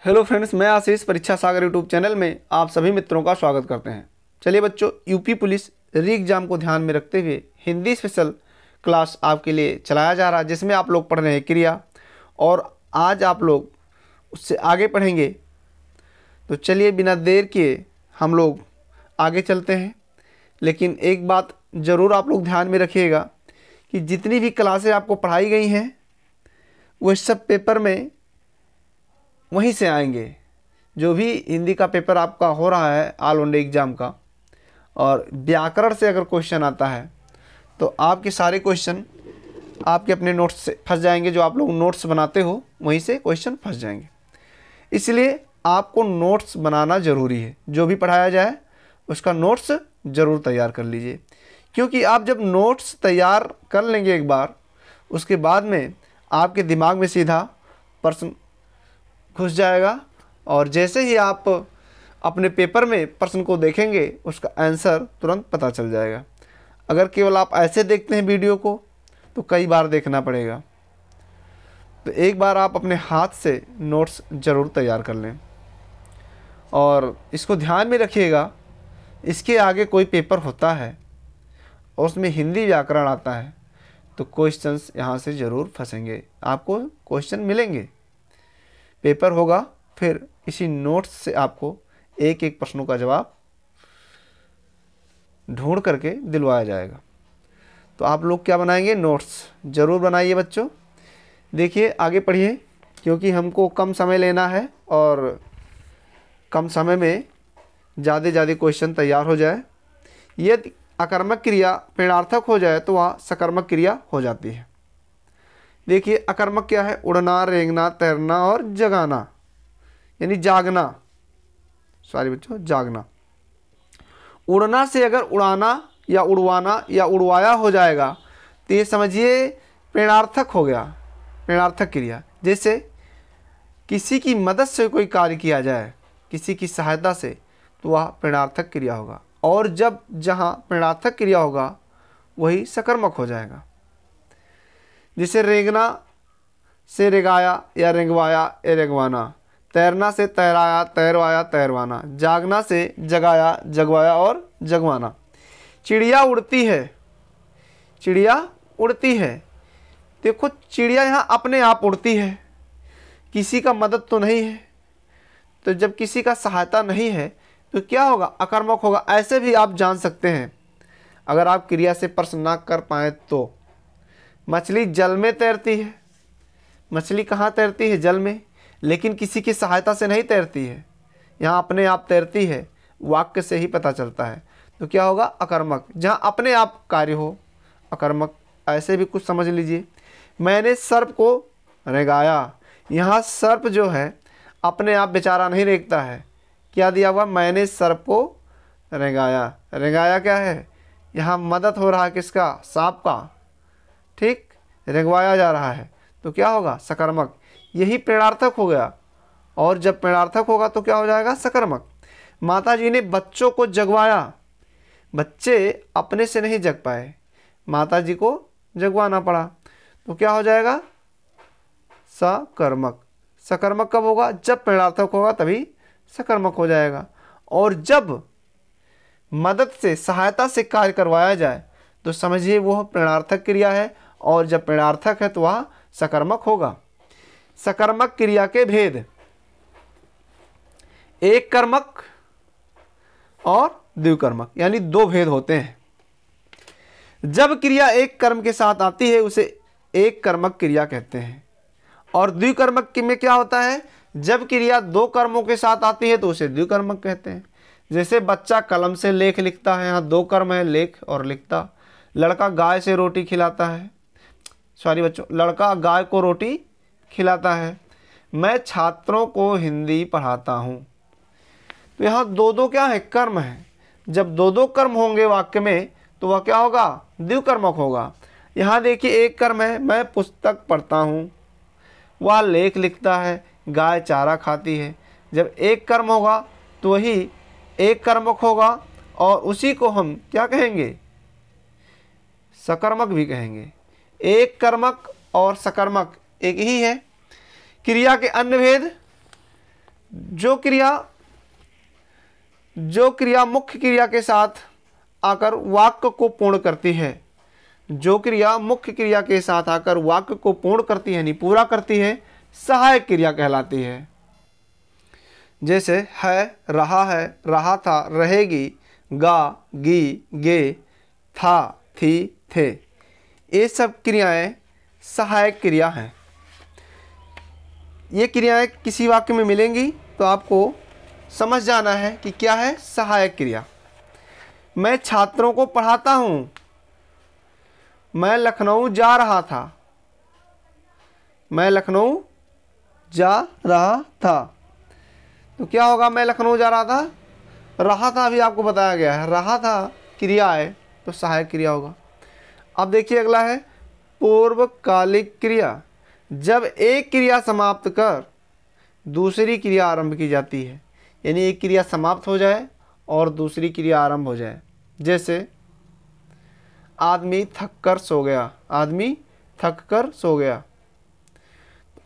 Hello friends, मैं आशीष परीक्षा सागर YouTube channel में आप सभी मित्रों का स्वागत करते हैं। चलिए बच्चों, यूपी पुलिस री एग्ज़ाम को ध्यान में रखते हुए हिंदी स्पेशल क्लास आपके लिए चलाया जा रहा है, जिसमें आप लोग पढ़ रहे हैं क्रिया, और आज आप लोग उससे आगे पढ़ेंगे। तो चलिए बिना देर किए हम लोग आगे चलते हैं। लेकिन एक बात ज़रूर आप लोग ध्यान में रखिएगा कि जितनी भी क्लासें आपको पढ़ाई गई हैं वह सब पेपर में वहीं से आएंगे। जो भी हिंदी का पेपर आपका हो रहा है ऑल इंडिया एग्ज़ाम का, और व्याकरण से अगर क्वेश्चन आता है तो आपके सारे क्वेश्चन आपके अपने नोट्स से फंस जाएंगे। जो आप लोग नोट्स बनाते हो वहीं से क्वेश्चन फंस जाएंगे। इसलिए आपको नोट्स बनाना ज़रूरी है। जो भी पढ़ाया जाए उसका नोट्स ज़रूर तैयार कर लीजिए, क्योंकि आप जब नोट्स तैयार कर लेंगे एक बार, उसके बाद में आपके दिमाग में सीधा प्रश्न घुस जाएगा, और जैसे ही आप अपने पेपर में प्रश्न को देखेंगे उसका आंसर तुरंत पता चल जाएगा। अगर केवल आप ऐसे देखते हैं वीडियो को तो कई बार देखना पड़ेगा। तो एक बार आप अपने हाथ से नोट्स ज़रूर तैयार कर लें, और इसको ध्यान में रखिएगा। इसके आगे कोई पेपर होता है और उसमें हिंदी व्याकरण आता है तो क्वेश्चंस यहाँ से ज़रूर फंसेंगे। आपको क्वेश्चन मिलेंगे, पेपर होगा, फिर इसी नोट्स से आपको एक एक प्रश्नों का जवाब ढूंढ करके दिलवाया जाएगा। तो आप लोग क्या बनाएंगे? नोट्स ज़रूर बनाइए बच्चों। देखिए आगे पढ़िए, क्योंकि हमको कम समय लेना है और कम समय में ज़्यादा क्वेश्चन तैयार हो जाए। यदि अकर्मक क्रिया प्रेरणार्थक हो जाए तो वह सकर्मक क्रिया हो जाती है। देखिए अकर्मक क्या है? उड़ना, रेंगना, तैरना और जगाना, यानी जागना। सॉरी बच्चों, जागना। उड़ना से अगर उड़ाना या उड़वाना या उड़वाया हो जाएगा तो ये समझिए प्रेरणार्थक हो गया, प्रेरणार्थक क्रिया। जैसे किसी की मदद से कोई कार्य किया जाए, किसी की सहायता से, तो वह प्रेरणार्थक क्रिया होगा। और जब जहाँ प्रेरणार्थक क्रिया होगा वही सकर्मक हो जाएगा। जैसे रेंगना से रेगाया या रेंगवाया या रेंगवाना, तैरना से तैराया, तैरवाया, तैरवाना, जागना से जगाया, जगवाया और जगवाना। चिड़िया उड़ती है, चिड़िया उड़ती है। देखो चिड़िया यहाँ अपने आप उड़ती है, किसी का मदद तो नहीं है। तो जब किसी का सहायता नहीं है तो क्या होगा? अकर्मक होगा। ऐसे भी आप जान सकते हैं, अगर आप क्रिया से प्रश्न ना कर पाए तो। मछली जल में तैरती है। मछली कहाँ तैरती है? जल में, लेकिन किसी की सहायता से नहीं तैरती है, यहाँ अपने आप तैरती है। वाक्य से ही पता चलता है। तो क्या होगा? अकर्मक। जहाँ अपने आप कार्य हो, अकर्मक। ऐसे भी कुछ समझ लीजिए। मैंने सर्प को रेंगाया। यहाँ सर्प जो है अपने आप बेचारा नहीं रेंगता है। क्या दिया हुआ? मैंने सर्प को रेंगाया। रेंगाया क्या है? यहाँ मदद हो रहा है किसका? सांप का। ठीक, रेंगवाया जा रहा है तो क्या होगा? सकर्मक। यही प्रेरणार्थक हो गया। और जब प्रेरणार्थक होगा तो क्या हो जाएगा? सकर्मक। माता जी ने बच्चों को जगवाया। बच्चे अपने से नहीं जग पाए, माता जी को जगवाना पड़ा, तो क्या हो जाएगा? सकर्मक। सकर्मक कब होगा? जब प्रेरणार्थक होगा तभी सकर्मक हो जाएगा। और जब मदद से, सहायता से कार्य करवाया जाए तो समझिए वह प्रेरणार्थक क्रिया है, और जब प्रेरणार्थक है तो वह सकर्मक होगा। सकर्मक क्रिया के भेद: एक कर्मक और द्विकर्मक, यानी दो भेद होते हैं। जब क्रिया एक कर्म के साथ आती है उसे एक कर्मक क्रिया कहते हैं, और द्विकर्मक में क्या होता है? जब क्रिया दो कर्मों के साथ आती है तो उसे द्विकर्मक कहते हैं। जैसे बच्चा कलम से लेख लिखता है, यहाँ दो कर्म है, लेख और लिखता। लड़का गाय से रोटी खिलाता है, सॉरी बच्चों, लड़का गाय को रोटी खिलाता है। मैं छात्रों को हिंदी पढ़ाता हूँ। तो यहाँ दो दो क्या है? कर्म है। जब दो दो कर्म होंगे वाक्य में तो वह क्या होगा? द्विकर्मक होगा। यहाँ देखिए एक कर्म है, मैं पुस्तक पढ़ता हूँ, वह लेख लिखता है, गाय चारा खाती है। जब एक कर्म होगा तो वही एक कर्मक होगा, और उसी को हम क्या कहेंगे? सकर्मक भी कहेंगे। एक कर्मक और सकर्मक एक ही है। क्रिया के अन्य भेद: जो क्रिया मुख्य क्रिया के साथ आकर वाक्य को पूर्ण करती है, जो क्रिया मुख्य क्रिया के साथ आकर वाक्य को पूर्ण करती है यानी पूरा करती है, सहायक क्रिया कहलाती है। जैसे है, रहा था, रहेगी, गा, गी, गे, था, थी, थे, ये सब क्रियाएं सहायक क्रिया हैं। ये क्रियाएं किसी वाक्य में मिलेंगी तो आपको समझ जाना है कि क्या है सहायक क्रिया। मैं छात्रों को पढ़ाता हूँ, मैं लखनऊ जा रहा था, मैं लखनऊ जा रहा था, तो क्या होगा? मैं लखनऊ जा रहा था अभी आपको बताया गया है, रहा था क्रिया है तो सहायक क्रिया होगा। अब देखिए अगला है पूर्वकालिक क्रिया। जब एक क्रिया समाप्त कर दूसरी क्रिया आरंभ की जाती है, यानी एक क्रिया समाप्त हो जाए और दूसरी क्रिया आरंभ हो जाए। जैसे आदमी थक कर सो गया, आदमी थक कर सो गया,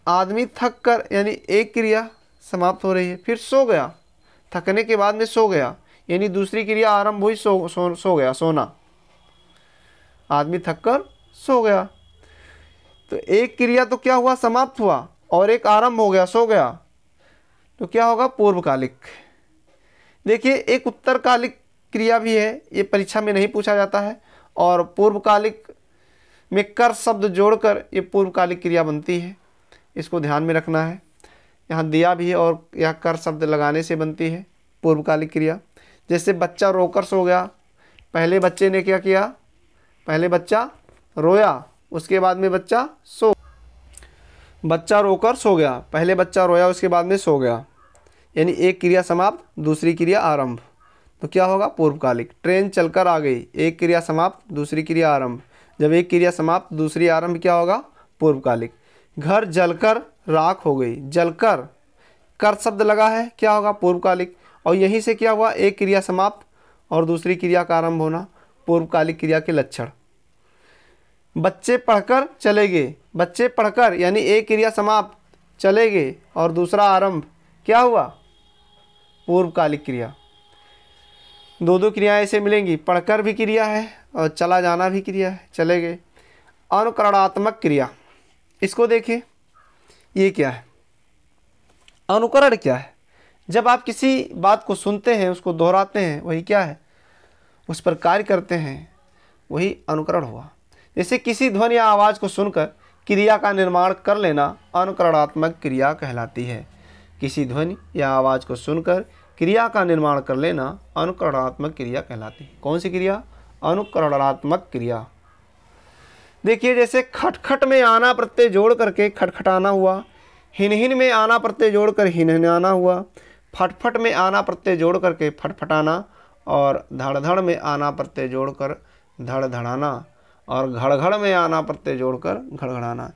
आदमी थक कर यानी एक क्रिया समाप्त हो रही है, फिर सो गया, थकने के बाद में सो गया यानी दूसरी क्रिया आरंभ हुई, सो गया, सोना, आदमी थक कर सो गया। तो एक क्रिया तो क्या हुआ? समाप्त हुआ, और एक आरंभ हो गया, सो गया, तो क्या होगा? पूर्वकालिक। देखिए एक उत्तरकालिक क्रिया भी है, ये परीक्षा में नहीं पूछा जाता है, और पूर्वकालिक में कर शब्द जोड़कर ये पूर्वकालिक क्रिया बनती है, इसको ध्यान में रखना है। यहाँ दिया भी है और यह कर शब्द लगाने से बनती है पूर्वकालिक क्रिया। जैसे बच्चा रोकर सो गया, पहले बच्चे ने क्या किया? पहले बच्चा रोया, उसके बाद में बच्चा रोकर सो गया, पहले बच्चा रोया उसके बाद में सो गया, यानी एक क्रिया समाप्त दूसरी क्रिया आरंभ, तो क्या होगा? पूर्वकालिक। ट्रेन चलकर आ गई, एक क्रिया समाप्त दूसरी क्रिया आरंभ, जब एक क्रिया समाप्त दूसरी आरंभ क्या होगा? पूर्वकालिक। घर जलकर राख हो गई, जलकर कर शब्द लगा है, क्या होगा? पूर्वकालिक। और यहीं से क्या हुआ? एक क्रिया समाप्त और दूसरी क्रिया का आरंभ होना, पूर्वकालिक क्रिया के लक्षण। बच्चे पढ़कर चले गए, बच्चे पढ़कर यानी एक क्रिया समाप्त, चले गए और दूसरा आरंभ, क्या हुआ? पूर्वकालिक क्रिया। दो क्रियाएं ऐसे मिलेंगी, पढ़कर भी क्रिया है और चला जाना भी क्रिया है, चले गए। अनुकरणात्मक क्रिया, इसको देखिए, ये क्या है? अनुकरण क्या है? जब आप किसी बात को सुनते हैं, उसको दोहराते हैं, वही क्या है? उस पर कार्य करते हैं, वही अनुकरण हुआ। जैसे किसी ध्वनि या आवाज़ को सुनकर क्रिया का निर्माण कर लेना अनुकरणात्मक क्रिया कहलाती है। किसी ध्वनि या आवाज़ को सुनकर क्रिया का निर्माण कर लेना अनुकरणात्मक क्रिया कहलाती है। कौन सी क्रिया? अनुकरणात्मक क्रिया। देखिए जैसे खटखट में आना प्रत्यय जोड़ करके खटखटाना हुआ, हिनहिन में आना प्रत्यय जोड़कर हिनहिनाना हुआ, फटफट में आना प्रत्यय जोड़ करके फटफटाना, और धड़धड़ में आना प्रत्यय जोड़कर धड़धड़ाना, और घड़घड़ में आना प्रत्यय जोड़कर घड़घड़ाना।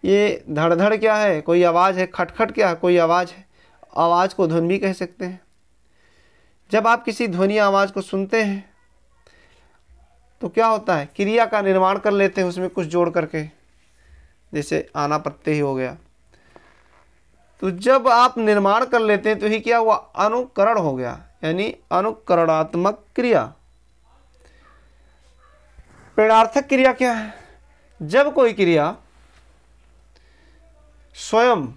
ये धड़धड़ क्या है? कोई आवाज़ है। खटखट क्या है? कोई आवाज़ है। आवाज़ को ध्वनि भी कह सकते हैं। जब आप किसी ध्वनि आवाज़ को सुनते हैं तो क्या होता है? क्रिया का निर्माण कर लेते हैं उसमें कुछ जोड़ करके, जैसे आना प्रत्यय ही हो गया। तो जब आप निर्माण कर लेते हैं तो ही क्या हुआ? अनुकरण हो गया, यानी अनुकरणात्मक क्रिया। प्रेरणार्थक क्रिया क्या है? जब कोई क्रिया स्वयं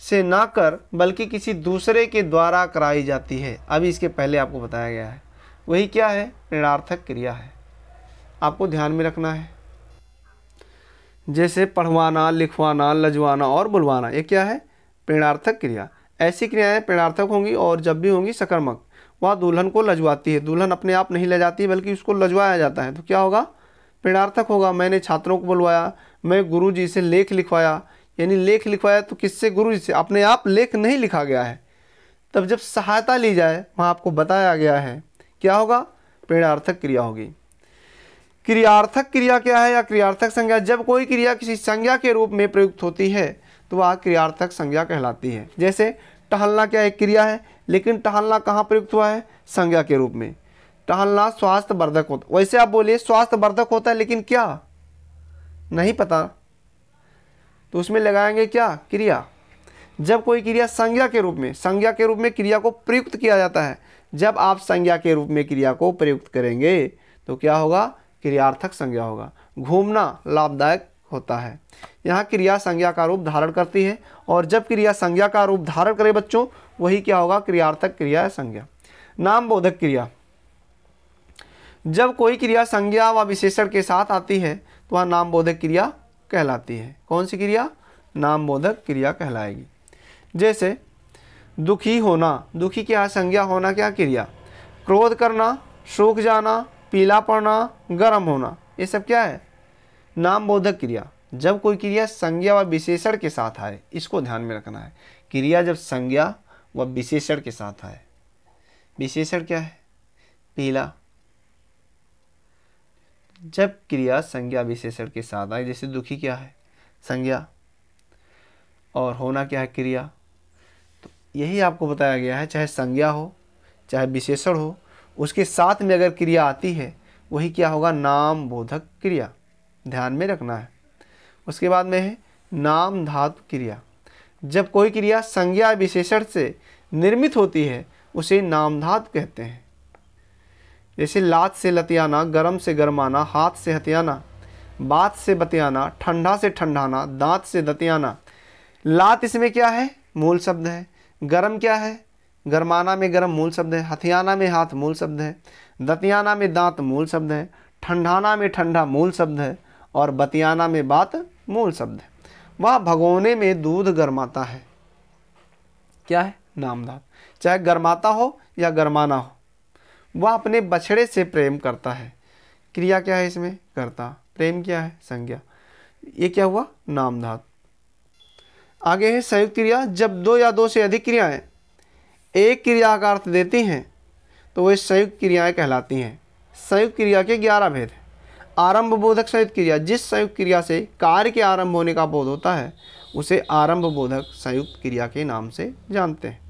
से ना कर बल्कि किसी दूसरे के द्वारा कराई जाती है, अभी इसके पहले आपको बताया गया है, वही क्या है? प्रेरणार्थक क्रिया है। आपको ध्यान में रखना है। जैसे पढ़वाना, लिखवाना, लजवाना और बुलवाना, ये क्या है? प्रेरणार्थक क्रिया। ऐसी क्रियाएं प्रेरणार्थक होंगी और जब भी होंगी सकर्मक। वह दुल्हन को लजवाती है, दुल्हन अपने आप नहीं लजाती बल्कि उसको लजवाया जाता है, तो क्या होगा? प्रेरणार्थक होगा। मैंने छात्रों को बुलवाया, मैं गुरुजी से लेख लिखवाया, यानी लेख लिखवाया तो किससे? गुरुजी से। अपने आप लेख नहीं लिखा गया है, तब जब सहायता ली जाए वहाँ आपको बताया गया है, क्या होगा? प्रेरणार्थक क्रिया होगी। क्रियार्थक क्रिया क्या है या क्रियार्थक संज्ञा? जब कोई क्रिया किसी संज्ञा के रूप में प्रयुक्त होती है तो वह क्रियार्थक संज्ञा कहलाती है। जैसे टहलना क्या एक क्रिया है, लेकिन टहलना कहाँ प्रयुक्त हुआ है? संज्ञा के रूप में। टहलना स्वास्थ्य वर्धक होता, वैसे आप बोलिए स्वास्थ्य वर्धक होता है, लेकिन क्या नहीं पता, तो उसमें लगाएंगे क्या? क्रिया। जब कोई क्रिया संज्ञा के रूप में क्रिया को प्रयुक्त किया जाता है, जब आप संज्ञा के रूप में क्रिया को प्रयुक्त करेंगे तो क्या होगा, क्रियार्थक संज्ञा होगा। घूमना लाभदायक होता है, यहाँ क्रिया संज्ञा का रूप धारण करती है, और जब क्रिया संज्ञा का रूप धारण करे बच्चों, वही क्या होगा, क्रियार्थक क्रिया है संज्ञा। नाम बोधक क्रिया, जब कोई क्रिया संज्ञा व विशेषण के साथ आती है तो वह नाम बोधक क्रिया कहलाती है। कौन सी क्रिया, नाम बोधक क्रिया कहलाएगी। जैसे दुखी होना, दुखी क्या संज्ञा, होना क्या क्रिया। क्रोध करना, सूख जाना, पीला पड़ना, गर्म होना, ये सब क्या है, नाम बोधक क्रिया। जब कोई क्रिया संज्ञा व विशेषण के साथ आए, इसको ध्यान में रखना है। क्रिया जब संज्ञा व विशेषण के साथ आए, विशेषण क्या है, पीला। जब क्रिया संज्ञा विशेषण के साथ आए, जैसे दुखी क्या है, संज्ञा, और होना क्या है, क्रिया। तो यही आपको बताया गया है, चाहे संज्ञा हो चाहे विशेषण हो, उसके साथ में अगर क्रिया आती है वही क्या होगा, नाम बोधक क्रिया। ध्यान में रखना है। उसके बाद में है नाम धातु क्रिया। जब कोई क्रिया संज्ञा विशेषण से निर्मित होती है उसे नाम धातु कहते हैं। जैसे लात से लतियाना, गरम से गरमाना, हाथ से हथियाना, बात से बतियाना, ठंडा से ठंडाना, दांत से दतियाना। लात इसमें क्या है, मूल शब्द है। गरम क्या है, गरमाना में गरम मूल शब्द है। हथियाना में हाथ मूल शब्द है। दतियाना में दांत मूल शब्द है। ठंडाना में ठंडा मूल शब्द है। और बतियाना में बात मूल शब्द है। वह भगोने में दूध गरमाता है, क्या है, नाम धातु। चाहे गरमाता हो या गरमाना हो, वह अपने बछड़े से प्रेम करता है। क्रिया क्या है इसमें, करता। प्रेम क्या है, संज्ञा। ये क्या हुआ, नाम धातु। आगे है संयुक्त क्रिया। जब दो या दो से अधिक क्रियाएं एक क्रिया का अर्थ देती हैं तो वे संयुक्त क्रियाएं कहलाती हैं। संयुक्त क्रिया के 11 भेद हैं। आरंभ बोधक संयुक्त क्रिया, जिस संयुक्त क्रिया से कार्य के आरंभ होने का बोध होता है उसे आरंभ बोधक संयुक्त क्रिया के नाम से जानते हैं।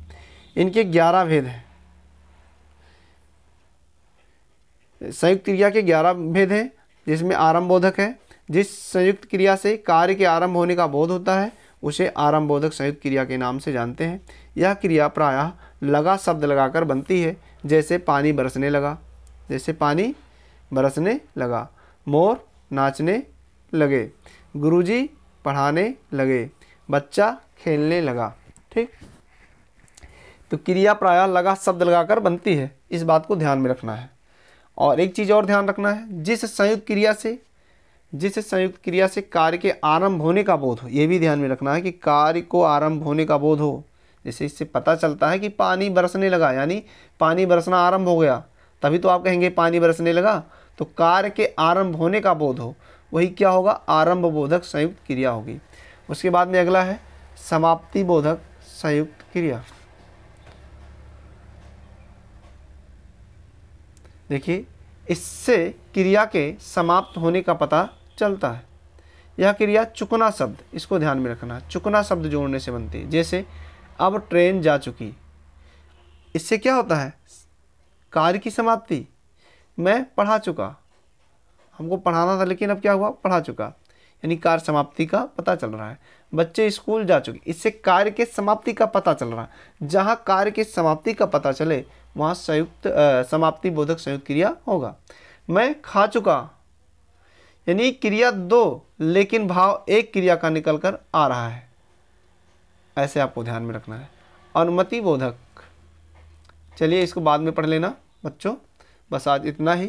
इनके 11 भेद हैं। संयुक्त क्रिया के 11 भेद हैं, जिसमें आरंभ बोधक है। जिस संयुक्त क्रिया से कार्य के आरंभ होने का बोध होता है उसे आरंभ बोधक संयुक्त क्रिया के नाम से जानते हैं। यह क्रिया प्रायः लगा शब्द लगाकर बनती है, जैसे पानी बरसने लगा, जैसे पानी बरसने लगा। मोर नाचने लगे, गुरुजी पढ़ाने लगे, बच्चा खेलने लगा। ठीक, तो क्रिया प्रायः लगा शब्द लगाकर बनती है, इस बात को ध्यान में रखना है। और एक चीज़ और ध्यान रखना है, जिस संयुक्त क्रिया से कार्य के आरंभ होने का बोध हो, ये भी ध्यान में रखना है कि कार्य को आरंभ होने का बोध हो। जैसे इससे पता चलता है कि पानी बरसने लगा, यानी पानी बरसना आरंभ हो गया, तभी तो आप कहेंगे पानी बरसने लगा। तो कार्य के आरंभ होने का बोध हो, वही क्या होगा, आरंभ बोधक संयुक्त क्रिया होगी। उसके बाद में अगला है समाप्ति बोधक संयुक्त क्रिया। देखिए, इससे क्रिया के समाप्त होने का पता चलता है। यह क्रिया चुकना शब्द, इसको ध्यान में रखना, चुकना शब्द जोड़ने से बनती है। जैसे अब ट्रेन जा चुकी, इससे क्या होता है, कार्य की समाप्ति। मैं पढ़ा चुका, हमको पढ़ाना था लेकिन अब क्या हुआ, पढ़ा चुका, यानी कार्य समाप्ति का पता चल रहा है। बच्चे स्कूल जा चुके, इससे कार्य के समाप्ति का पता चल रहा है। जहाँ कार्य के समाप्ति का पता चले वहाँ समाप्ति बोधक संयुक्त क्रिया होगा। मैं खा चुका, यानी क्रिया 2 लेकिन भाव एक क्रिया का निकल कर आ रहा है, ऐसे आपको ध्यान में रखना है। अनुमति बोधक, चलिए इसको बाद में पढ़ लेना बच्चों, बस आज इतना ही,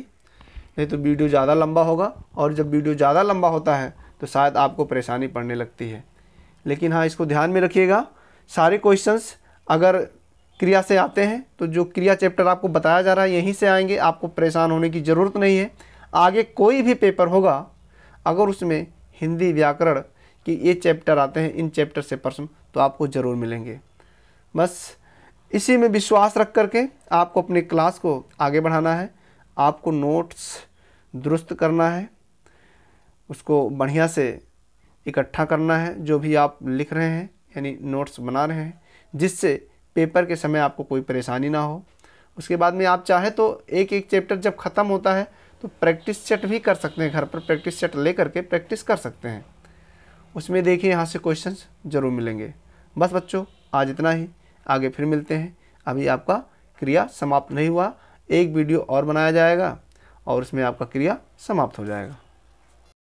नहीं तो वीडियो ज़्यादा लंबा होगा, और जब वीडियो ज़्यादा लंबा होता है तो शायद आपको परेशानी पड़ने लगती है। लेकिन हाँ, इसको ध्यान में रखिएगा, सारे क्वेश्चंस अगर क्रिया से आते हैं तो जो क्रिया चैप्टर आपको बताया जा रहा है यहीं से आएंगे, आपको परेशान होने की ज़रूरत नहीं है। आगे कोई भी पेपर होगा, अगर उसमें हिंदी व्याकरण कि ये चैप्टर आते हैं, इन चैप्टर से प्रश्न तो आपको ज़रूर मिलेंगे। बस इसी में विश्वास रख करके आपको अपने क्लास को आगे बढ़ाना है। आपको नोट्स दुरुस्त करना है, उसको बढ़िया से इकट्ठा करना है, जो भी आप लिख रहे हैं यानी नोट्स बना रहे हैं, जिससे पेपर के समय आपको कोई परेशानी ना हो। उसके बाद में आप चाहे तो एक एक चैप्टर जब ख़त्म होता है तो प्रैक्टिस सेट भी कर सकते हैं, घर पर प्रैक्टिस सेट ले करके प्रैक्टिस कर सकते हैं। उसमें देखिए यहाँ से क्वेश्चंस ज़रूर मिलेंगे। बस बच्चों आज इतना ही, आगे फिर मिलते हैं। अभी आपका क्रिया समाप्त नहीं हुआ, एक वीडियो और बनाया जाएगा और उसमें आपका क्रिया समाप्त हो जाएगा।